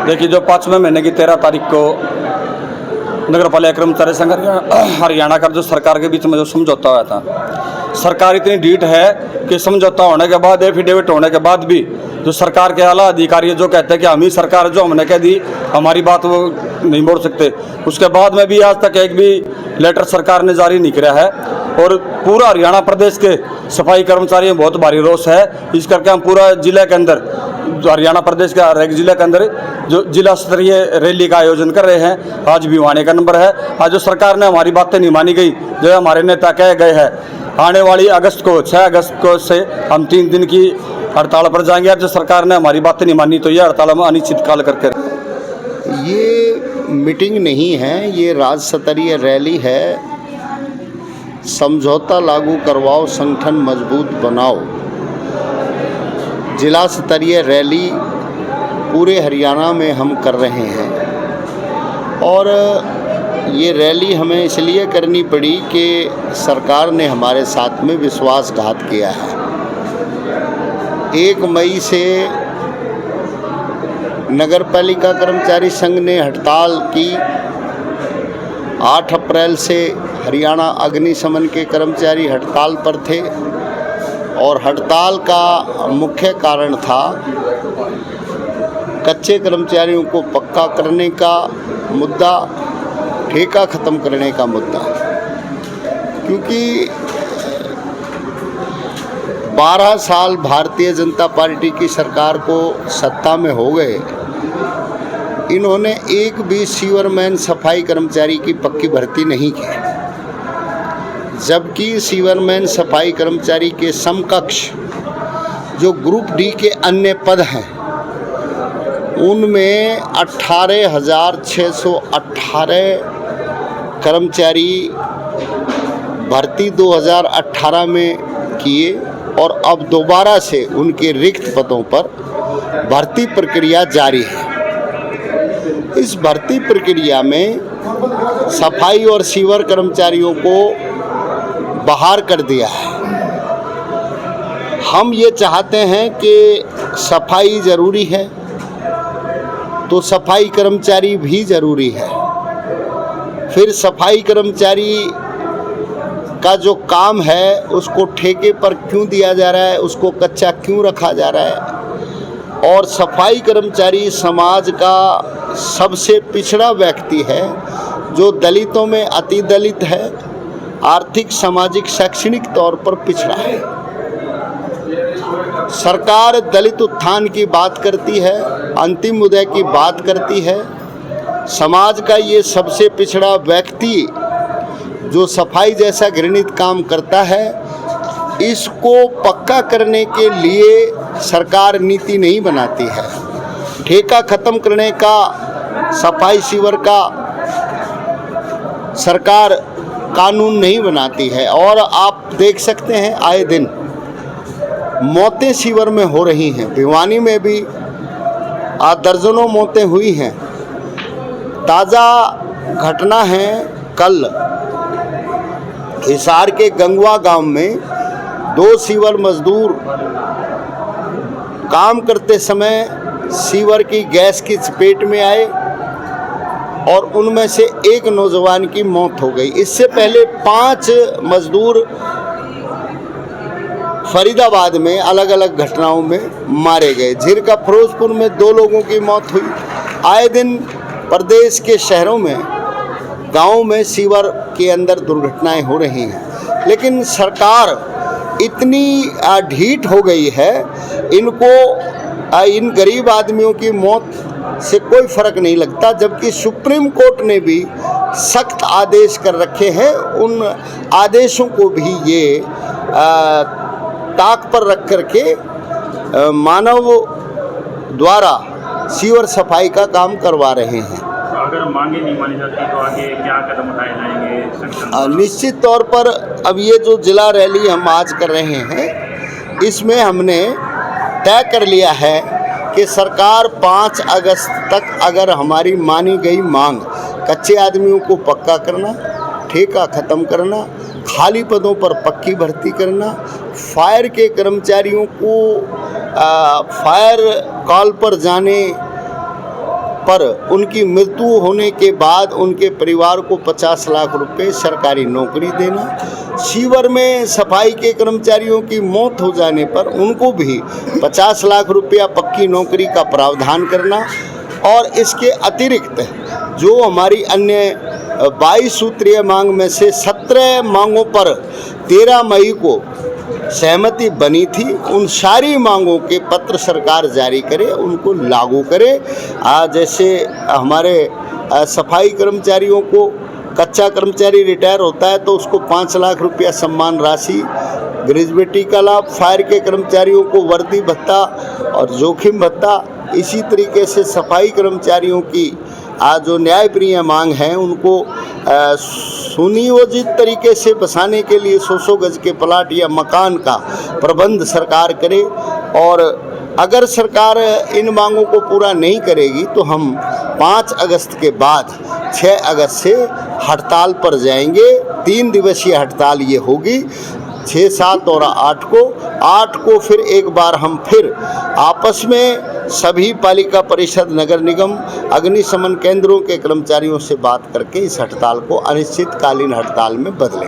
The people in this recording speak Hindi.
देखिए, जो 5वें महीने की 13 तारीख को नगर पालिका कर्मचारी संघ हरियाणा का जो सरकार के बीच में जो समझौता हुआ था, सरकार इतनी ढीठ है कि समझौता होने के बाद, एफिडेविट होने के बाद भी जो सरकार के आला अधिकारी जो कहते हैं कि हम ही सरकार जो हमने कह दी, हमारी बात वो नहीं मोड़ सकते, उसके बाद में भी आज तक एक भी लेटर सरकार ने जारी नहीं किया है। और पूरा हरियाणा प्रदेश के सफाई कर्मचारियों में बहुत भारी रोष है। इस करके हम पूरा जिले के अंदर, जो हरियाणा प्रदेश के हर एक जिले के अंदर जो जिला स्तरीय रैली का आयोजन कर रहे हैं। आज भी आने का नंबर है। आज जो सरकार ने हमारी बातें नहीं मानी गई, जो हमारे नेता कह गए हैं, आने वाली अगस्त को 6 अगस्त को से हम 3 दिन की हड़ताल पर जाएंगे। जो सरकार ने हमारी बातें नहीं मानी तो ये हड़ताल हम अनिश्चितकाल करके। ये मीटिंग नहीं है, ये राज्य स्तरीय रैली है। समझौता लागू करवाओ, संगठन मजबूत बनाओ। जिला स्तरीय रैली पूरे हरियाणा में हम कर रहे हैं और ये रैली हमें इसलिए करनी पड़ी कि सरकार ने हमारे साथ में विश्वासघात किया है। 1 मई से नगर पालिका कर्मचारी संघ ने हड़ताल की। 8 अप्रैल से हरियाणा अग्निशमन के कर्मचारी हड़ताल पर थे और हड़ताल का मुख्य कारण था कच्चे कर्मचारियों को पक्का करने का मुद्दा, ठेका ख़त्म करने का मुद्दा। क्योंकि 12 साल भारतीय जनता पार्टी की सरकार को सत्ता में हो गए, इन्होंने एक भी सीवरमैन सफाई कर्मचारी की पक्की भर्ती नहीं की, जबकि सीवरमैन सफाई कर्मचारी के समकक्ष जो ग्रुप डी के अन्य पद हैं उनमें 18,618 कर्मचारी भर्ती 2018 में किए और अब दोबारा से उनके रिक्त पदों पर भर्ती प्रक्रिया जारी है। इस भर्ती प्रक्रिया में सफाई और सीवर कर्मचारियों को बाहर कर दिया है। हम ये चाहते हैं कि सफाई ज़रूरी है तो सफाई कर्मचारी भी ज़रूरी है। फिर सफाई कर्मचारी का जो काम है उसको ठेके पर क्यों दिया जा रहा है, उसको कच्चा क्यों रखा जा रहा है। और सफाई कर्मचारी समाज का सबसे पिछड़ा व्यक्ति है, जो दलितों में अति दलित है, आर्थिक, सामाजिक, शैक्षणिक तौर पर पिछड़ा है। सरकार दलित उत्थान की बात करती है, अंतिम उदय की बात करती है। समाज का ये सबसे पिछड़ा व्यक्ति जो सफाई जैसा घृणित काम करता है, इसको पक्का करने के लिए सरकार नीति नहीं बनाती है। ठेका ख़त्म करने का, सफाई सीवर का सरकार कानून नहीं बनाती है। और आप देख सकते हैं आए दिन मौतें सीवर में हो रही हैं। भिवानी में भी दर्जनों मौतें हुई हैं। ताज़ा घटना है, कल हिसार के गंगवा गांव में 2 सीवर मजदूर काम करते समय सीवर की गैस की चपेट में आए और उनमें से एक नौजवान की मौत हो गई। इससे पहले 5 मजदूर फरीदाबाद में अलग अलग घटनाओं में मारे गए। झिरका फिरोजपुर में 2 लोगों की मौत हुई। आए दिन प्रदेश के शहरों में, गाँव में सीवर के अंदर दुर्घटनाएं हो रही हैं। लेकिन सरकार इतनी ढीठ हो गई है, इनको इन गरीब आदमियों की मौत से कोई फ़र्क नहीं लगता। जबकि सुप्रीम कोर्ट ने भी सख्त आदेश कर रखे हैं, उन आदेशों को भी ये ताक पर रख करके मानव द्वारा सीवर सफाई का काम करवा रहे हैं। अगर मांगे नहीं मानी जाती तो आगे क्या कदम उठाए जाएंगे? निश्चित तौर पर अब ये जो जिला रैली हम आज कर रहे हैं, इसमें हमने तय कर लिया है कि सरकार 5 अगस्त तक अगर हमारी मानी गई मांग, कच्चे आदमियों को पक्का करना, ठेका ख़त्म करना, खाली पदों पर पक्की भर्ती करना, फायर के कर्मचारियों को फायर कॉल पर जाने पर उनकी मृत्यु होने के बाद उनके परिवार को 50 लाख रुपए सरकारी नौकरी देना। सीवर में सफाई के कर्मचारियों की मौत हो जाने पर उनको भी 50 लाख रुपया पक्की नौकरी का प्रावधान करना। और इसके अतिरिक्त जो हमारी अन्य 22 सूत्रीय मांग में से 17 मांगों पर 13 मई को सहमति बनी थी, उन सारी मांगों के पत्र सरकार जारी करे, उनको लागू करे। जैसे हमारे सफाई कर्मचारियों को कच्चा कर्मचारी रिटायर होता है तो उसको 5 लाख रुपया सम्मान राशि, ग्रेजुएटी का लाभ, फायर के कर्मचारियों को वर्दी भत्ता और जोखिम भत्ता। इसी तरीके से सफाई कर्मचारियों की जो न्यायप्रिय मांग है उनको सुनियोजित तरीके से बसाने के लिए 100 गज के प्लाट या मकान का प्रबंध सरकार करे। और अगर सरकार इन मांगों को पूरा नहीं करेगी तो हम 5 अगस्त के बाद 6 अगस्त से हड़ताल पर जाएंगे। 3 दिवसीय हड़ताल ये होगी, 6, 7 और 8 को फिर एक बार हम फिर आपस में सभी पालिका परिषद, नगर निगम, अग्निशमन केंद्रों के कर्मचारियों से बात करके इस हड़ताल को अनिश्चितकालीन हड़ताल में बदलें।